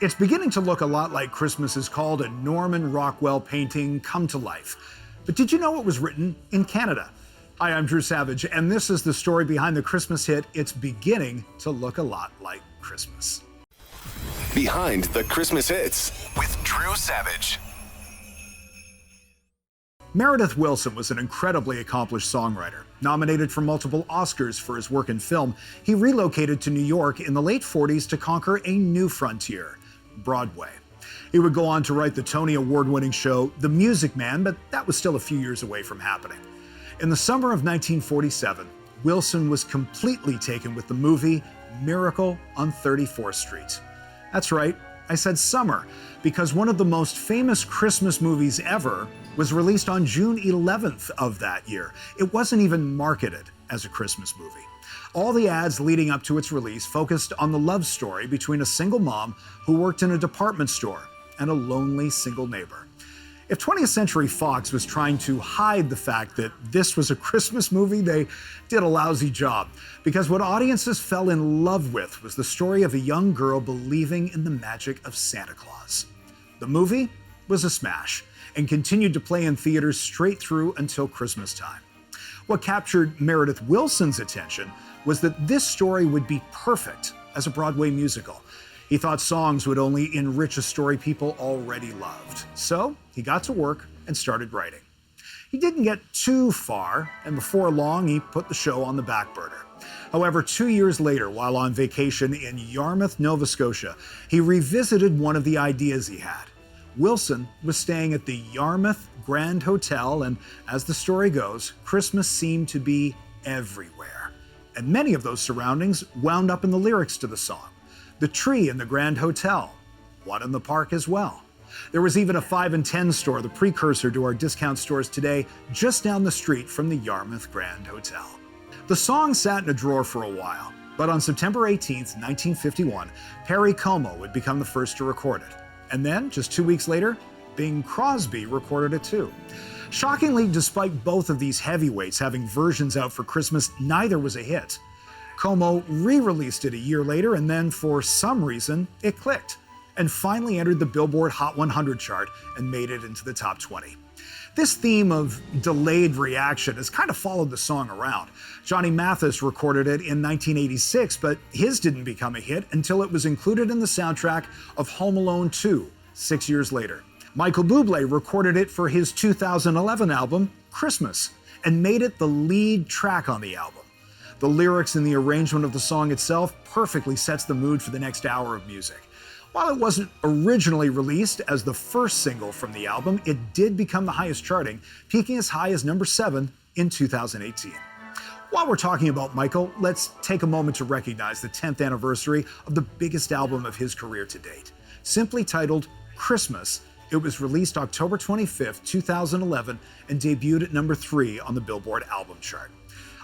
It's beginning to look a lot like Christmas is called a Norman Rockwell painting come to life. But did you know it was written in Canada? Hi, I'm Drew Savage, and this is the story behind the Christmas hit It's Beginning to Look a Lot Like Christmas. Behind the Christmas Hits with Drew Savage. Meredith Willson was an incredibly accomplished songwriter. Nominated for multiple Oscars for his work in film, he relocated to New York in the late 40s to conquer a new frontier, Broadway. He would go on to write the Tony Award-winning show The Music Man, but that was still a few years away from happening. In the summer of 1947, Willson was completely taken with the movie Miracle on 34th Street. That's right, I said summer, because one of the most famous Christmas movies ever was released on June 11th of that year. It wasn't even marketed as a Christmas movie. All the ads leading up to its release focused on the love story between a single mom who worked in a department store and a lonely single neighbor. If 20th Century Fox was trying to hide the fact that this was a Christmas movie, they did a lousy job, because what audiences fell in love with was the story of a young girl believing in the magic of Santa Claus. The movie was a smash and continued to play in theaters straight through until Christmas time. What captured Meredith Willson's attention was that this story would be perfect as a Broadway musical. He thought songs would only enrich a story people already loved. So he got to work and started writing. He didn't get too far, and before long he put the show on the back burner. However, 2 years later, while on vacation in Yarmouth, Nova Scotia, he revisited one of the ideas he had. Willson was staying at the Yarmouth Grand Hotel, and as the story goes, Christmas seemed to be everywhere. And many of those surroundings wound up in the lyrics to the song. The tree in the Grand Hotel, one in the park as well. There was even a 5 and 10 store, the precursor to our discount stores today, just down the street from the Yarmouth Grand Hotel. The song sat in a drawer for a while, but on September 18, 1951, Perry Como would become the first to record it. And then, just 2 weeks later, Bing Crosby recorded it too. Shockingly, despite both of these heavyweights having versions out for Christmas, neither was a hit. Como re-released it a year later, and then, for some reason, it clicked, and finally entered the Billboard Hot 100 chart and made it into the top 20. This theme of delayed reaction has kind of followed the song around. Johnny Mathis recorded it in 1986, but his didn't become a hit until it was included in the soundtrack of Home Alone 2, 6 years later. Michael Bublé recorded it for his 2011 album, Christmas, and made it the lead track on the album. The lyrics and the arrangement of the song itself perfectly sets the mood for the next hour of music. While it wasn't originally released as the first single from the album, it did become the highest charting, peaking as high as number 7 in 2018. While we're talking about Michael, let's take a moment to recognize the 10th anniversary of the biggest album of his career to date. Simply titled Christmas, it was released October 25, 2011, and debuted at number 3 on the Billboard album chart.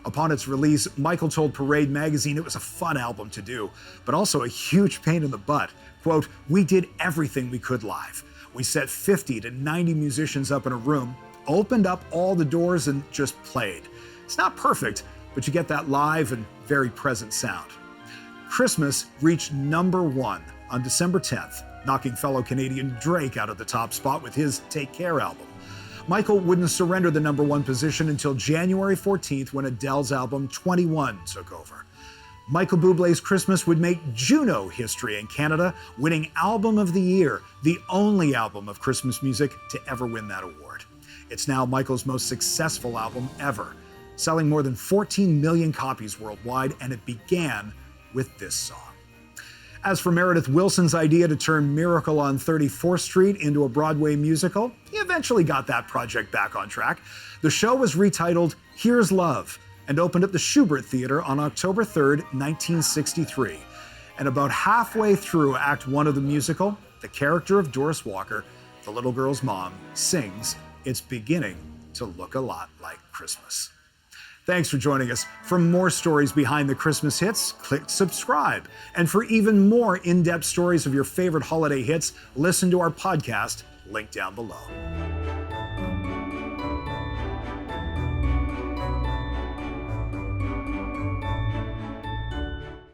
Upon its release, Michael told Parade magazine it was a fun album to do, but also a huge pain in the butt. Quote, "We did everything we could live. We set 50 to 90 musicians up in a room, opened up all the doors and just played. It's not perfect, but you get that live and very present sound." Christmas reached number 1 on December 10th, knocking fellow Canadian Drake out of the top spot with his Take Care album. Michael wouldn't surrender the number 1 position until January 14th when Adele's album 21 took over. Michael Bublé's Christmas would make Juno history in Canada, winning Album of the Year, the only album of Christmas music to ever win that award. It's now Michael's most successful album ever, selling more than 14 million copies worldwide, and it began with this song. As for Meredith Willson's idea to turn Miracle on 34th Street into a Broadway musical, he eventually got that project back on track. The show was retitled Here's Love and opened at the Schubert Theater on October 3, 1963. And about halfway through Act 1 of the musical, the character of Doris Walker, the little girl's mom, sings It's Beginning to Look a Lot Like Christmas. Thanks for joining us. For more stories behind the Christmas hits, click subscribe. And for even more in-depth stories of your favorite holiday hits, listen to our podcast, linked down below.